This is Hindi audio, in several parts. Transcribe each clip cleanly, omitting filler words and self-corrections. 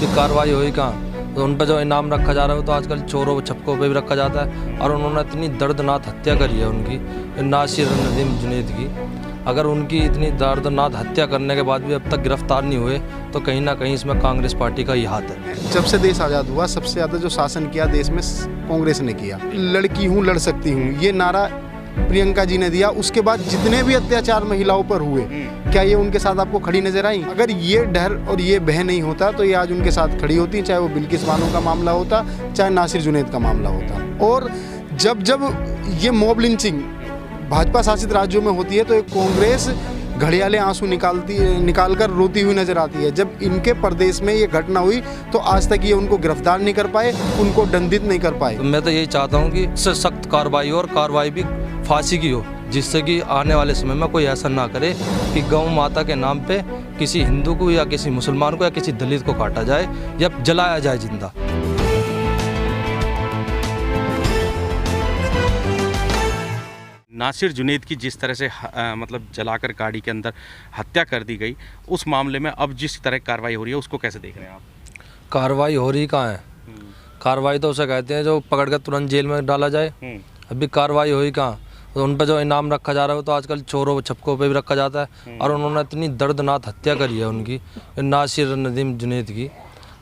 अभी कार्रवाई हुई कहाँ? तो उन पर जो इनाम रखा जा रहा है तो आजकल चोरों छपकों पे भी रखा जाता है। और उन्होंने इतनी दर्दनाक हत्या करी है उनकी, नासिर नदीम जुनैद की। अगर उनकी इतनी दर्दनाक हत्या करने के बाद भी अब तक गिरफ्तार नहीं हुए तो कहीं ना कहीं इसमें कांग्रेस पार्टी का ही हाथ है। जब से देश आज़ाद हुआ सबसे ज़्यादा जो शासन किया देश में कांग्रेस ने किया। लड़की हूँ लड़ सकती हूँ ये नारा प्रियंका जी ने दिया। उसके बाद जितने भी अत्याचार महिलाओं पर हुए, क्या ये उनके साथ आपको खड़ी नजर आई? अगर ये डर और ये भय नहीं होता तो ये आज उनके साथ खड़ी होती, चाहे वो बिल्किस बानो का मामला होता, चाहे नासिर जुनैद का मामला होता। और जब जब ये मॉब लिंचिंग भाजपा शासित राज्यों में होती है तो एक कांग्रेस घड़ियाले आंसू निकाल कर रोती हुई नजर आती है। जब इनके प्रदेश में ये घटना हुई तो आज तक ये उनको गिरफ्तार नहीं कर पाए, उनको दंडित नहीं कर पाए। तो मैं तो यही चाहता हूँ कि सख्त कार्रवाई हो, और कार्रवाई भी फांसी की हो, जिससे कि आने वाले समय में कोई ऐसा ना करे कि गौ माता के नाम पे किसी हिंदू को या किसी मुसलमान को या किसी दलित को काटा जाए या जलाया जाए जिंदा। नासिर जुनैद की जिस तरह से मतलब जलाकर गाड़ी के अंदर हत्या कर दी गई, उस मामले में अब जिस तरह की कार्रवाई हो रही है उसको कैसे देख रहे हैं आप? कार्रवाई हो रही कहाँ है? कार्रवाई तो उसे कहते हैं जो पकड़ कर तुरंत जेल में डाला जाए। अभी कार्रवाई हुई कहाँ? तो उन पर जो इनाम रखा जा रहा है तो आजकल चोरों छपकों पे भी रखा जाता है। और उन्होंने इतनी दर्दनाक हत्या करी है उनकी, नासिर नदीम जुनैद की।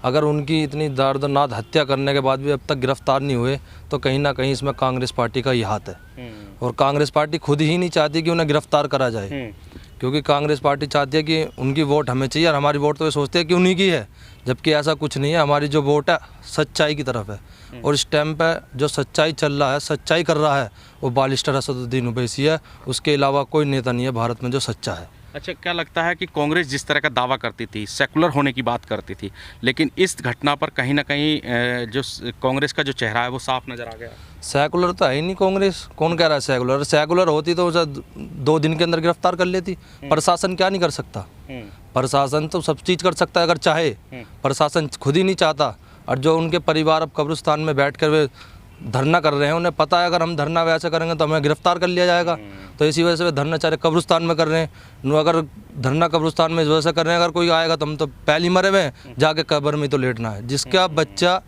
अगर उनकी इतनी दर्दनाक हत्या करने के बाद भी अब तक गिरफ्तार नहीं हुए तो कहीं ना कहीं इसमें कांग्रेस पार्टी का ही हाथ है। और कांग्रेस पार्टी खुद ही नहीं चाहती कि उन्हें गिरफ्तार करा जाए, क्योंकि कांग्रेस पार्टी चाहती है कि उनकी वोट हमें चाहिए और हमारी वोट तो ये सोचते हैं कि उन्हीं की है, जबकि ऐसा कुछ नहीं है। हमारी जो वोट है सच्चाई की तरफ है, और इस टाइम पे जो सच्चाई चल रहा है, सच्चाई कर रहा है, वो बारिस्टर असदुद्दीन ओवैसी है। उसके अलावा कोई नेता नहीं है भारत में जो सच्चा है। अच्छा, क्या लगता है कि कांग्रेस जिस तरह का दावा करती थी, सेकुलर होने की बात करती थी, लेकिन इस घटना पर कहीं ना कहीं जो कांग्रेस का जो चेहरा है वो साफ नजर आ गया? सेकुलर तो है ही नहीं कांग्रेस। कौन कह रहा है सेकुलर? सेकुलर होती तो उसे 2 दिन के अंदर गिरफ्तार कर लेती। प्रशासन क्या नहीं कर सकता? प्रशासन तो सब चीज़ कर सकता है अगर चाहे। प्रशासन खुद ही नहीं चाहता। और जो उनके परिवार अब कब्रिस्तान में बैठ कर वे धरना कर रहे हैं, उन्हें पता है अगर हम धरना वैसे करेंगे तो हमें गिरफ्तार कर लिया जाएगा। तो इसी वजह से वे धरना चाहे कब्रिस्तान में कर रहे हैं। अगर धरना कब्रिस्तान में इस वजह से कर रहे हैं, अगर कोई आएगा तो हम तो पहले मरे हुए हैं, जाके कब्र में तो लेटना है। जिसका बच्चा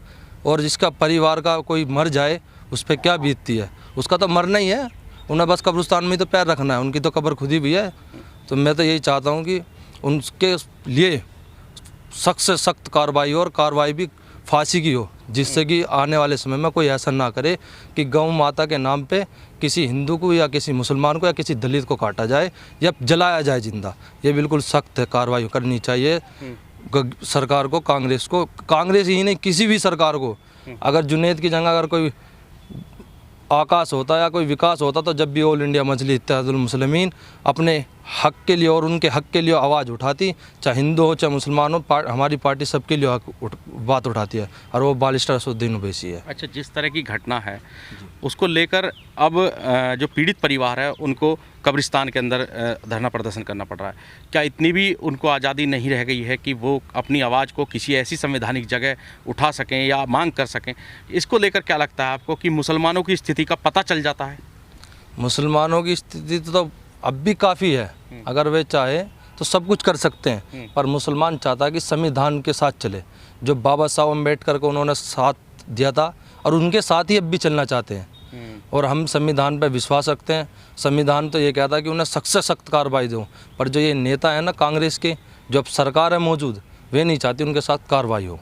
और जिसका परिवार का कोई मर जाए उस पर क्या बीतती है? उसका तो मरना ही है, उन्हें बस कब्रिस्तान में तो पैर रखना है। उनकी तो कब्र खुद ही भी है। तो मैं तो यही चाहता हूँ कि उनके लिए सख्त से सख्त कार्रवाई हो, और कार्रवाई भी फांसी की हो, जिससे कि आने वाले समय में कोई ऐसा ना करे कि गौ माता के नाम पे किसी हिंदू को या किसी मुसलमान को या किसी दलित को काटा जाए या जलाया जाए जिंदा। ये बिल्कुल सख्त कार्रवाई करनी चाहिए सरकार को, कांग्रेस को। कांग्रेस ही नहीं, किसी भी सरकार को। अगर जुनैद की जगह अगर कोई आकाश होता या कोई विकास होता तो जब भी ऑल इंडिया मजलिस इत्तेहादुल मुस्लिमीन अपने हक के लिए और उनके हक के लिए आवाज़ उठाती, चाहे हिंदू हो चाहे मुसलमान हो, हमारी पार्टी सबके लिए बात उठाती है, और वो बारिस्टर असदुद्दीन ओवैसी है। अच्छा, जिस तरह की घटना है उसको लेकर अब जो पीड़ित परिवार है उनको कब्रिस्तान के अंदर धरना प्रदर्शन करना पड़ रहा है। क्या इतनी भी उनको आज़ादी नहीं रह गई है कि वो अपनी आवाज़ को किसी ऐसी संवैधानिक जगह उठा सकें या मांग कर सकें? इसको लेकर क्या लगता है आपको कि मुसलमानों की स्थिति का पता चल जाता है? मुसलमानों की स्थिति तो अब भी काफ़ी है। अगर वे चाहे तो सब कुछ कर सकते हैं, पर मुसलमान चाहता है कि संविधान के साथ चले। जो बाबा साहब अम्बेडकर को उन्होंने साथ दिया था और उनके साथ ही अब भी चलना चाहते हैं। और हम संविधान पर विश्वास रखते हैं। संविधान तो ये कहता है कि उन्हें सख्त से सख्त कार्रवाई दो, पर जो ये नेता है ना कांग्रेस के, जो अब सरकार है मौजूद, वे नहीं चाहती उनके साथ कार्रवाई हो।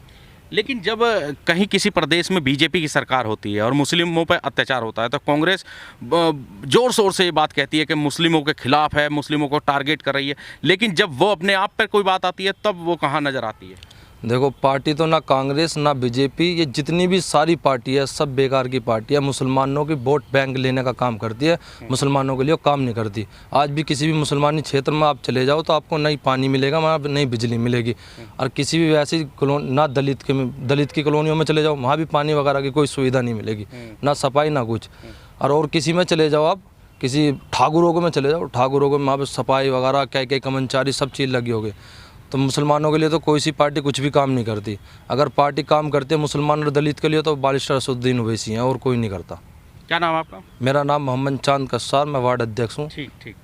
लेकिन जब कहीं किसी प्रदेश में बीजेपी की सरकार होती है और मुस्लिमों पर अत्याचार होता है तो कांग्रेस ज़ोर शोर से ये बात कहती है कि मुस्लिमों के खिलाफ है, मुस्लिमों को टारगेट कर रही है। लेकिन जब वो अपने आप पर कोई बात आती है तब वो कहाँ नज़र आती है? देखो, पार्टी तो ना कांग्रेस ना बीजेपी, ये जितनी भी सारी पार्टी है सब बेकार की पार्टी है। मुसलमानों की वोट बैंक लेने का काम करती है, मुसलमानों के लिए काम नहीं करती। आज भी किसी भी मुसलमानी क्षेत्र में आप चले जाओ तो आपको नहीं पानी मिलेगा, वहाँ नहीं बिजली मिलेगी। और किसी भी वैसी ना दलित की कॉलोनियों में चले जाओ, वहाँ भी पानी वगैरह की कोई सुविधा नहीं मिलेगी, ना सफाई ना कुछ। और किसी में चले जाओ आप, किसी ठाकुरों को में चले जाओ, ठाकुरों को वहाँ पर सफाई वगैरह क्या कर्मचारी सब चीज़ लगी होगी। तो मुसलमानों के लिए तो कोई सी पार्टी कुछ भी काम नहीं करती। अगर पार्टी काम करती है मुसलमान और दलित के लिए तो बारिस्टर असदुद्दीन ओवैसी हैं, और कोई नहीं करता। क्या नाम आपका? मेरा नाम मोहम्मद चांद कस्सार, मैं वार्ड अध्यक्ष हूँ। ठीक।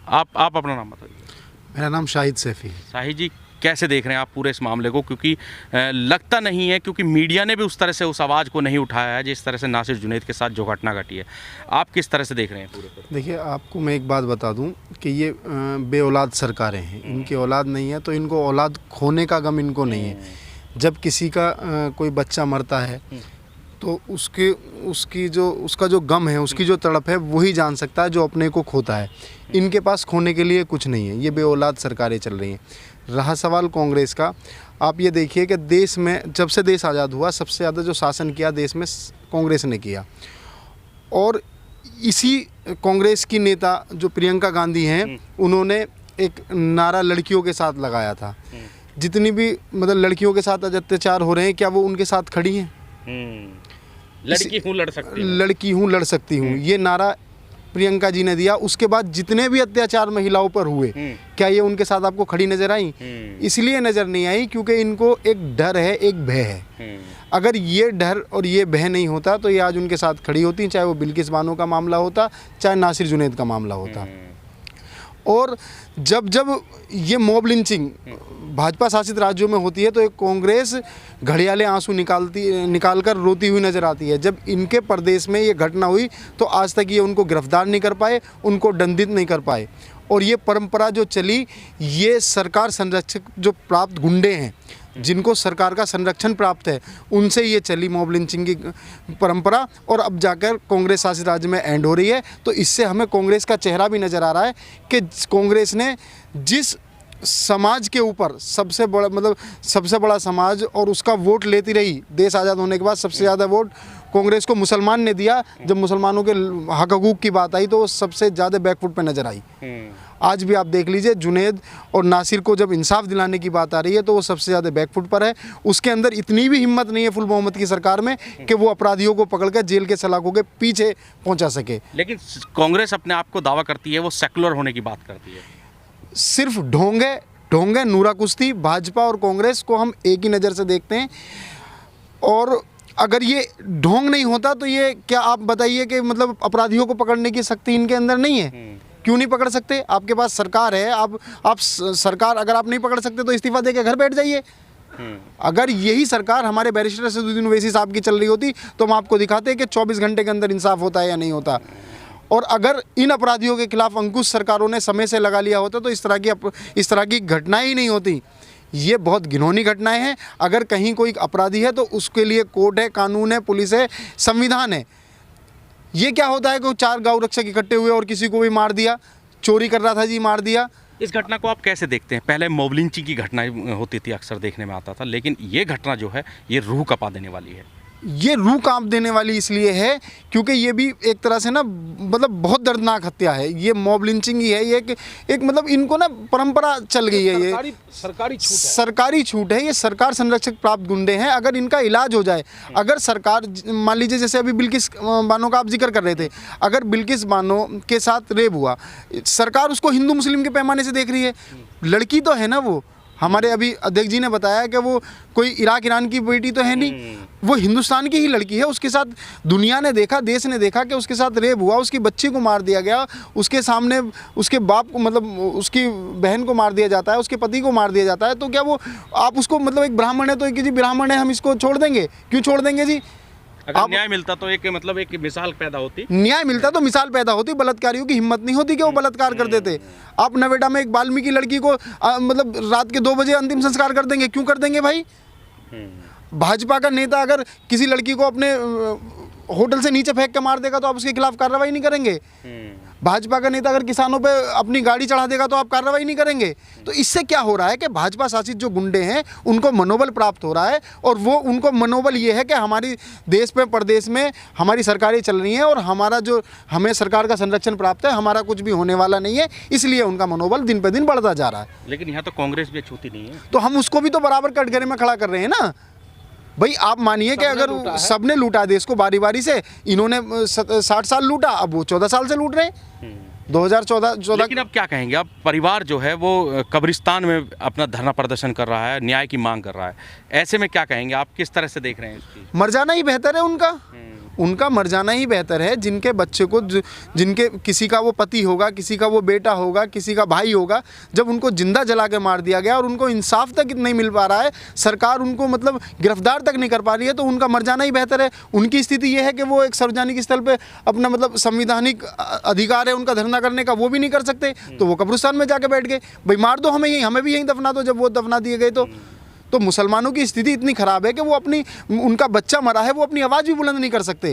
आप अपना नाम बताइए। मेरा नाम शाहिद सैफी है। शाहिद जी, कैसे देख रहे हैं आप पूरे इस मामले को, क्योंकि लगता नहीं है, क्योंकि मीडिया ने भी उस तरह से उस आवाज़ को नहीं उठाया है जिस तरह से नासिर जुनैद के साथ जो घटना घटी है। आप किस तरह से देख रहे हैं पूरे को? देखिए, आपको मैं एक बात बता दूं कि ये बेऔलाद सरकारें हैं, इनकी औलाद नहीं है तो इनको औलाद खोने का गम इनको नहीं है। जब किसी का कोई बच्चा मरता है तो उसका जो गम है, उसकी जो तड़प है, वही जान सकता है जो अपने को खोता है। इनके पास खोने के लिए कुछ नहीं है। ये बेऔलाद सरकारें चल रही हैं। रहा सवाल कांग्रेस का, आप ये देखिए कि देश में जब से देश आज़ाद हुआ सबसे ज़्यादा जो शासन किया देश में कांग्रेस ने किया। और इसी कांग्रेस की नेता जो प्रियंका गांधी हैं, उन्होंने एक नारा लड़कियों के साथ लगाया था। जितनी भी मतलब लड़कियों के साथ अत्याचार हो रहे हैं, क्या वो उनके साथ खड़ी हैं? लड़की हूँ लड़ सकती हूँ, लड़की हूँ लड़ सकती हूँ, ये नारा प्रियंका जी ने दिया। उसके बाद जितने भी अत्याचार महिलाओं पर हुए, क्या ये उनके साथ आपको खड़ी नजर आई? इसलिए नजर नहीं आई क्योंकि इनको एक डर है, एक भय है। अगर ये डर और ये भय नहीं होता तो ये आज उनके साथ खड़ी होती, चाहे वो बिल्किस बानो का मामला होता, चाहे नासिर जुनैद का मामला होता। और जब जब ये मॉब लिंचिंग भाजपा शासित राज्यों में होती है तो एक कांग्रेस घड़ियाले आंसू निकाल कर रोती हुई नजर आती है। जब इनके प्रदेश में ये घटना हुई तो आज तक ये उनको गिरफ्तार नहीं कर पाए, उनको दंडित नहीं कर पाए। और ये परंपरा जो चली, ये सरकार संरक्षक जो प्राप्त गुंडे हैं, जिनको सरकार का संरक्षण प्राप्त है, उनसे ये चली मॉब लिंचिंग की परंपरा। और अब जाकर कांग्रेस शासित राज्य में एंड हो रही है। तो इससे हमें कांग्रेस का चेहरा भी नज़र आ रहा है कि कांग्रेस ने जिस समाज के ऊपर सबसे बड़ा समाज और उसका वोट लेती रही, देश आज़ाद होने के बाद सबसे ज़्यादा वोट कांग्रेस को मुसलमान ने दिया। जब मुसलमानों के हक हकूक़ की बात आई तो वो सबसे ज़्यादा बैकफुट पे नज़र आई। आज भी आप देख लीजिए, जुनैद और नासिर को जब इंसाफ दिलाने की बात आ रही है तो वो सबसे ज़्यादा बैकफुट पर है। उसके अंदर इतनी भी हिम्मत नहीं है फुल बहुमत की सरकार में कि वो अपराधियों को पकड़कर जेल के सलाखों के पीछे पहुंचा सके। लेकिन कांग्रेस अपने आप को दावा करती है, वो सेकुलर होने की बात करती है। सिर्फ ढोंगे नूरा कुश्ती भाजपा और कांग्रेस को हम एक ही नज़र से देखते हैं। और अगर ये ढोंग नहीं होता तो ये क्या आप बताइए कि मतलब अपराधियों को पकड़ने की शक्ति इनके अंदर नहीं है? क्यों नहीं पकड़ सकते? आपके पास सरकार है, आप सरकार अगर आप नहीं पकड़ सकते तो इस्तीफा देके घर बैठ जाइए। अगर यही सरकार हमारे बैरिस्टर असदुद्दीन ओवैसी साहब की चल रही होती तो हम आपको दिखाते कि 24 घंटे के अंदर इंसाफ होता है या नहीं होता। और अगर इन अपराधियों के खिलाफ अंकुश सरकारों ने समय से लगा लिया होता तो इस तरह की घटनाएं ही नहीं होती। ये बहुत घिनौनी घटनाएं हैं। अगर कहीं कोई अपराधी है तो उसके लिए कोर्ट है, कानून है, पुलिस है, संविधान है। ये क्या होता है कि 4 गौ रक्षक इकट्ठे हुए और किसी को भी मार दिया, चोरी कर रहा था जी मार दिया। इस घटना को आप कैसे देखते हैं? पहले मॉब लिंचिंग की घटनाएं होती थी, अक्सर देखने में आता था, लेकिन ये घटना जो है ये रूह कपा देने वाली है। ये रूह कांप देने वाली इसलिए है क्योंकि ये भी एक तरह से ना मतलब बहुत दर्दनाक हत्या है। ये मॉब लिंचिंग ही है। ये एक मतलब इनको ना परंपरा चल गई है। ये सरकारी छूट है। ये सरकार संरक्षक प्राप्त गुंडे हैं। अगर इनका इलाज हो जाए, अगर सरकार मान लीजिए जैसे अभी बिल्किस बानो का आप जिक्र कर रहे थे, अगर बिल्किस बानो के साथ रेप हुआ, सरकार उसको हिंदू मुस्लिम के पैमाने से देख रही है। लड़की तो है ना, वो हमारे अभी अध्यक्ष जी ने बताया कि वो कोई इराक ईरान की बेटी तो है नहीं, वो हिंदुस्तान की ही लड़की है। उसके साथ दुनिया ने देखा, देश ने देखा कि उसके साथ रेप हुआ, उसकी बच्ची को मार दिया गया, उसके सामने उसके बाप को मतलब उसकी बहन को मार दिया जाता है, उसके पति को मार दिया जाता है। तो क्या वो आप उसको मतलब एक ब्राह्मण है तो एक जी ब्राह्मण है हम इसको छोड़ देंगे? क्यों छोड़ देंगे जी? अगर न्याय मिलता तो एक मिसाल पैदा होती। न्याय मिलता तो मिसाल पैदा होती। बलात्कारियों की हिम्मत नहीं होती कि वो बलात्कार कर देते। आप नोएडा में एक वाल्मीकि लड़की को मतलब रात के 2 बजे अंतिम संस्कार कर देंगे। क्यों कर देंगे भाई? भाजपा का नेता अगर किसी लड़की को अपने होटल से नीचे फेंक के मार देगा तो आप उसके खिलाफ कार्रवाई नहीं करेंगे। भाजपा का नेता अगर किसानों पे अपनी गाड़ी चढ़ा देगा तो आप कार्रवाई नहीं करेंगे। तो इससे क्या हो रहा है कि भाजपा शासित जो गुंडे हैं उनको मनोबल प्राप्त हो रहा है। और वो उनको मनोबल ये है कि हमारी देश पे प्रदेश में हमारी सरकारें चल रही हैं और हमें सरकार का संरक्षण प्राप्त है, हमारा कुछ भी होने वाला नहीं है। इसलिए उनका मनोबल दिन पे दिन बढ़ता जा रहा है। लेकिन यहाँ तो कांग्रेस भी छूती नहीं है, तो हम उसको भी तो बराबर कटघरे में खड़ा कर रहे हैं ना भाई। आप मानिए कि अगर सबने लूटा देश को बारी बारी से, इन्होंने 60 साल लूटा, अब वो 14 साल से लूट रहे हैं। 2014। लेकिन अब क्या कहेंगे? अब परिवार जो है वो कब्रिस्तान में अपना धरना प्रदर्शन कर रहा है, न्याय की मांग कर रहा है। ऐसे में क्या कहेंगे आप? किस तरह से देख रहे हैं इसकी? मर जाना ही बेहतर है उनका। उनका मर जाना ही बेहतर है। जिनके बच्चे को जिनके किसी का वो पति होगा, किसी का वो बेटा होगा, किसी का भाई होगा, जब उनको जिंदा जला के मार दिया गया और उनको इंसाफ तक नहीं मिल पा रहा है, सरकार उनको मतलब गिरफ्तार तक नहीं कर पा रही है, तो उनका मर जाना ही बेहतर है। उनकी स्थिति ये है कि वो एक सार्वजनिक स्थल पे अपना मतलब संवैधानिक अधिकार है उनका धरना करने का, वो भी नहीं कर सकते, तो वो कब्रिस्तान में जाके बैठ गए, भाई मार दो हमें, यहीं हमें भी यहीं दफना दो। जब वो दफना दिए गए तो मुसलमानों की स्थिति इतनी खराब है कि वो अपनी, उनका बच्चा मरा है, वो अपनी आवाज़ भी बुलंद नहीं कर सकते।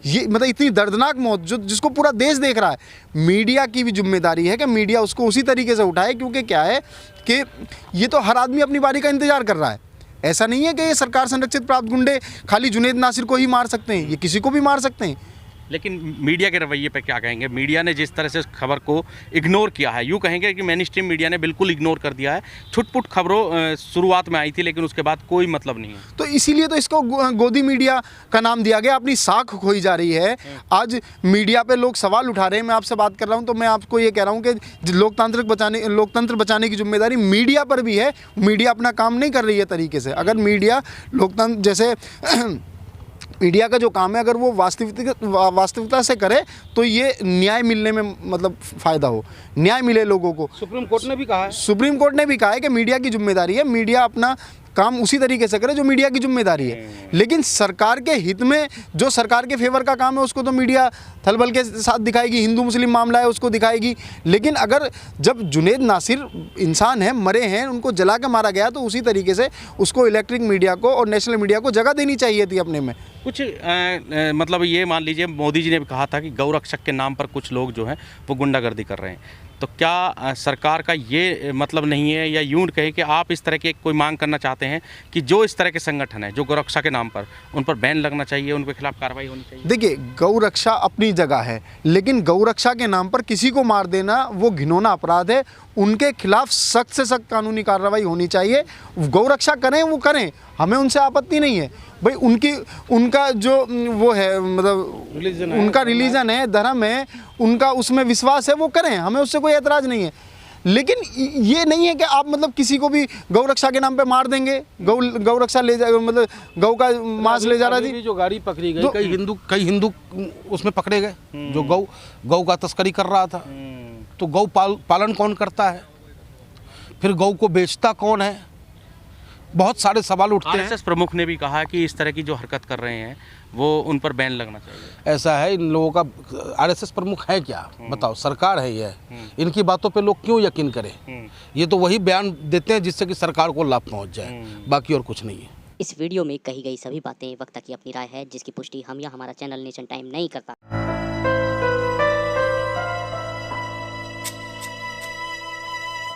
ये मतलब इतनी दर्दनाक मौत जिसको पूरा देश देख रहा है। मीडिया की भी जिम्मेदारी है कि मीडिया उसको उसी तरीके से उठाए, क्योंकि क्या है कि ये तो हर आदमी अपनी बारी का इंतजार कर रहा है। ऐसा नहीं है कि ये सरकार संरक्षित प्राप्त गुंडे खाली जुनैद नासिर को ही मार सकते हैं, ये किसी को भी मार सकते हैं। लेकिन मीडिया के रवैये पे क्या कहेंगे? मीडिया ने जिस तरह से खबर को इग्नोर किया है, यूँ कहेंगे कि मेन स्ट्रीम मीडिया ने बिल्कुल इग्नोर कर दिया है। छुटपुट खबरों शुरुआत में आई थी, लेकिन उसके बाद कोई मतलब नहीं है। तो इसीलिए तो इसको गोदी मीडिया का नाम दिया गया। अपनी साख खोई जा रही है। आज मीडिया पे लोग सवाल उठा रहे हैं। मैं आपसे बात कर रहा हूँ तो मैं आपको ये कह रहा हूँ कि लोकतंत्र बचाने की जिम्मेदारी मीडिया पर भी है। मीडिया अपना काम नहीं कर रही है तरीके से। अगर मीडिया लोकतंत्र जैसे मीडिया का जो काम है, अगर वो वास्तविकता से करे तो ये न्याय मिलने में मतलब फ़ायदा हो, न्याय मिले लोगों को। सुप्रीम कोर्ट ने भी कहा है कि मीडिया की जिम्मेदारी है, मीडिया अपना काम उसी तरीके से करे जो मीडिया की जिम्मेदारी है। लेकिन सरकार के हित में जो सरकार के फेवर का काम है उसको तो मीडिया थलबल के साथ दिखाएगी, हिंदू मुस्लिम मामला है उसको दिखाएगी। लेकिन अगर जब जुनैद नासिर इंसान है, मरे हैं, उनको जला के मारा गया, तो उसी तरीके से उसको इलेक्ट्रिक मीडिया को और नेशनल मीडिया को जगह देनी चाहिए थी अपने में। कुछ मतलब ये मान लीजिए मोदी जी ने भी कहा था कि गौरक्षक के नाम पर कुछ लोग जो हैं वो गुंडागर्दी कर रहे हैं, तो क्या सरकार का ये मतलब नहीं है, या यूं कहे कि आप इस तरह की कोई मांग करना चाहते हैं कि जो इस तरह के संगठन है जो गौरक्षा के नाम पर, उन पर बैन लगना चाहिए, उनके खिलाफ कार्रवाई होनी चाहिए? देखिए, गौरक्षा अपनी जगह है, लेकिन गौरक्षा के नाम पर किसी को मार देना वो घिनौना अपराध है। उनके खिलाफ सख्त से सख्त कानूनी कार्रवाई होनी चाहिए। गौरक्षा करें वो करें, हमें उनसे आपत्ति नहीं है भाई। उनका जो वो है मतलब उनका रिलीजन है, धर्म है, उनका उसमें विश्वास है, वो करें, हमें उससे कोई एतराज़ नहीं है। लेकिन ये नहीं है कि आप मतलब किसी को भी गौरक्षा के नाम पे मार देंगे। गौरक्षा ले जा मतलब गौ का मांस ले जा रहा थी। जो गाड़ी पकड़ी गई, कई हिंदू उसमें पकड़े गए जो गौ का तस्करी कर रहा था। तो गौ पालन कौन करता है, फिर गौ को बेचता कौन है, बहुत सारे सवाल उठते हैं। आरएसएस प्रमुख ने भी कहा कि इस तरह की जो हरकत कर रहे हैं वो उन पर बैन लगना चाहिए। ऐसा है, इन लोगों का आरएसएस प्रमुख है क्या बताओ, सरकार है ये, इनकी बातों पे लोग क्यों यकीन करें? ये तो वही बयान देते हैं जिससे कि सरकार को लाभ पहुंच जाए, बाकी और कुछ नहीं है। इस वीडियो में कही गई सभी बातें वक्ता की अपनी राय है, जिसकी पुष्टि हम या हमारा चैनल नेशन टाइम नहीं करता।